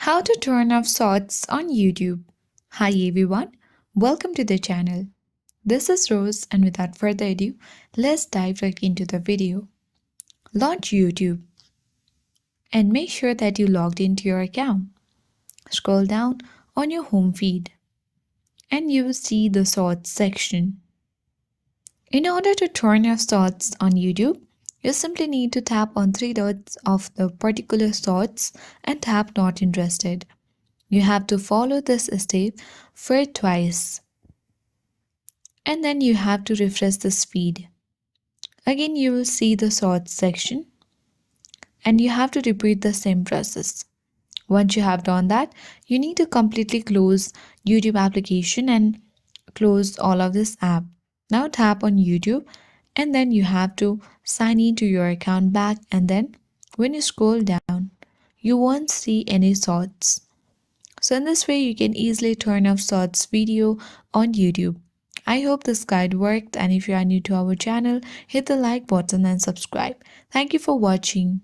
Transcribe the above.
How to turn off shorts on YouTube. Hi everyone, welcome to the channel. This is Rose, and without further ado, let's dive right into the video. Launch YouTube and make sure that you logged into your account. Scroll down on your home feed and you will see the shorts section. In order to turn off shorts on YouTube, you simply need to tap on three dots of the particular shorts and tap Not Interested. You have to follow this step for twice. And then you have to refresh this feed. Again, you will see the shorts section and you have to repeat the same process. Once you have done that, you need to completely close YouTube application and close all of this app. Now tap on YouTube and then you have to sign into your account back, and then when you scroll down, you won't see any shorts. So in this way, you can easily turn off shorts video on YouTube. I hope this guide worked, and if you are new to our channel, hit the like button and subscribe. Thank you for watching.